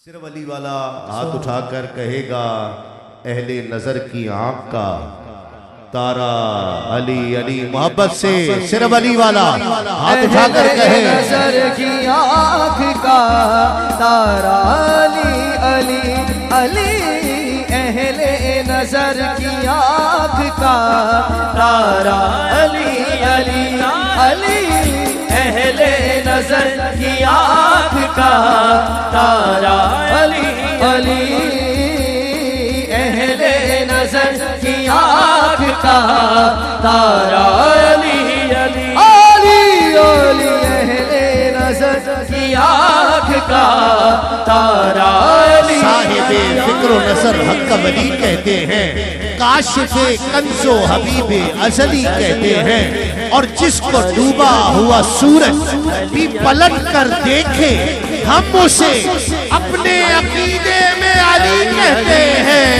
सिर्फ अली वाला हाथ उठाकर कहेगा अहले नजर की आंख का तारा अली अली मोहब्बत से सिर्फ अली वाला हाथ उठाकर कहे नजर की आंख का तारा अली अली अली अहले नजर की आंख का तारा अली अली अली अहले नजर की आंख का तारा अली अली अहले नजर की आंख का तारा अली अली अली अली अहले नजर की आंख का तारा अली साहिबे फिक्र नजर हक वली कहते हैं, काशिफे कंजो हबीबे अजली कहते हैं। और जिसको डूबा हुआ सूरज भी पलट कर देखे हम उसे अपने अकीदे में अली कहते हैं।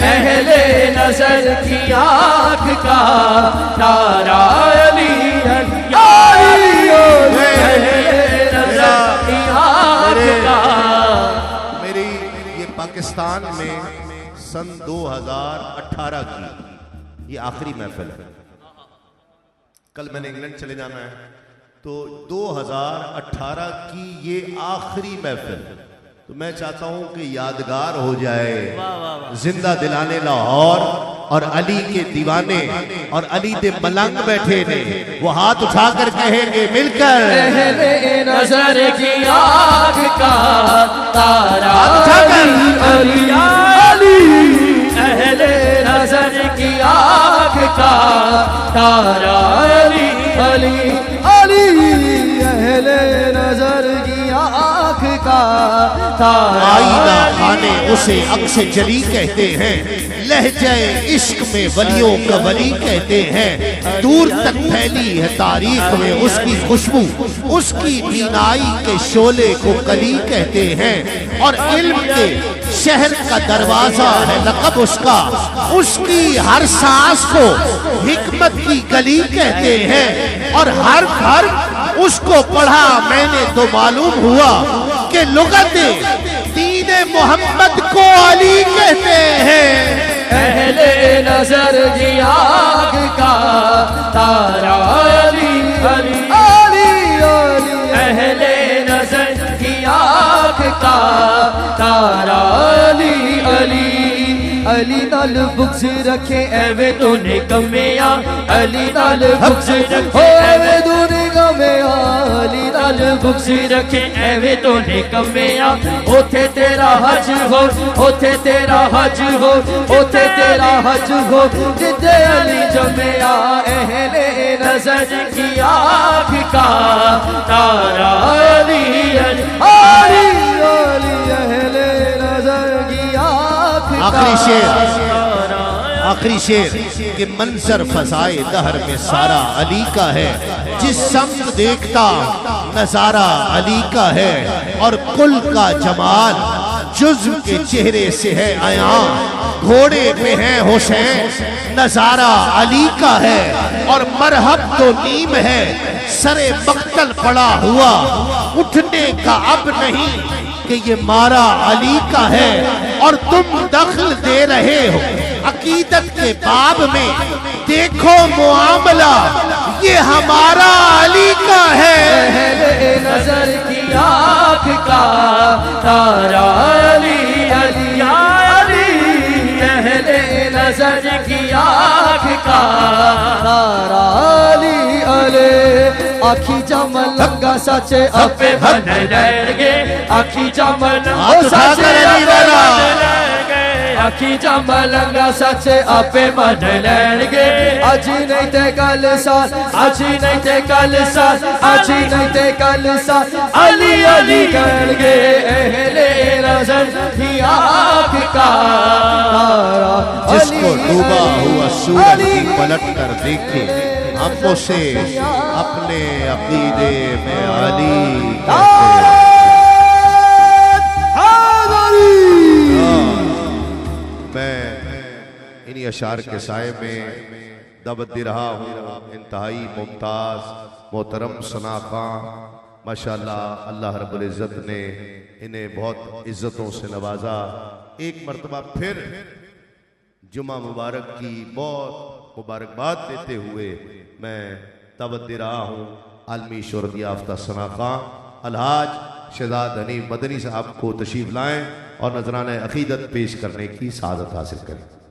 अहले नजर की आंख का तारा अली अली अहले नजर की आंख का। मेरी ये पाकिस्तान में सन 2018 की ये आखिरी महफिल है। कल मैंने इंग्लैंड चले जाना है, तो 2018 की ये आखिरी महफिल, तो मैं चाहता हूं कि यादगार हो जाए, जिंदा दिलाने लाहौर और अली के दीवाने और अली दे मलंग बैठे ने वो हाथ उठाकर कहेंगे मिलकर अहले नजर की आंख का तारा अली अली अली अहले नजर की आंख का तारा अली अली अली अहले नजर की आंख का तारा आईना खाने उसे अक्स जली कहते हैं, लहजे इश्क में वलियों का वली कहते हैं। दूर तक फैली है तारीख में उसकी खुशबू, उसकी बीनाई के शोले को कली कहते हैं। और इल्म के शहर का दरवाजा है लक़ब उसका, उसकी हर सांस को हिकमत की गली कहते हैं। और हर घर उसको पढ़ा मैंने तो मालूम हुआ कि लुगते दीने मोहम्मद को अली कहते हैं। अहले नजर की आंख का तारा अली अली अली अली अहले नजर की आंख का तारा अली अली अली नाल बुक्स रखे एवे तूने कमिया अली नाल बुक्स रखे एवे तूने कमिया अली नाल बुक्स रखे एवे तूने कमिया ओथे तेरा हज हो ओथे तेरा हज हो ओथे तेरा हज हो जिथे अली जमिया अहले नजर की आंख का तारा अली अली अली अली अहले नजर की आंख आखिरी शेर, आखिरी शेर कि मंजर फसाए दहर में सारा अली का है। जिस समत देखता नजारा अली का है। और कुल का जमाल जुज्व के चेहरे से है आया, घोड़े पे है हुसैन नजारा अली का है। और मरहब तो नीम है सरे मक्तल पड़ा हुआ, उठने का अब नहीं कि ये मारा अली का है। और तुम दखल दे रहे हो अकीदत के बाब में, देखो मुआमला ये हमारा अली का है। अहले नजर की आंख का तारा अली अली अली अहले नजर की आंख का तारा अली अली आखी जमल लंगा सचे अपे बन लेंगे आखी जमल आखी जमल लंगा सचे अपे बन लेंगे आज नहीं ते कल साथ आज नहीं ते कल साथ आज नहीं ते कल साथ अली अली करेंगे अहले नजर की आंख का तारा जिसको डूबा हुआ सूरज भी पलट कर देखे हम उसे अपने अकीदे में अली कहते हैं। मैं इन्हीं अशार के साए में दावत दे रहा हूँ इंतहाई मुमताज मोहतरम सना खां माशाअल्लाह अल्लाह रब्बुल इज़्ज़त ने इन्हें बहुत इज्जतों से नवाजा। एक मरतबा फिर जुमा मुबारक की बहुत मुबारकबाद देते हुए मैं दावत दे रहा हूँ आलमी शोहरत याफ्ता सना खां अलहाज शहजाद हनीफ मदनी साहब को तशरीफ लाएं और नजराना अकीदत पेश करने की सादत हासिल करें।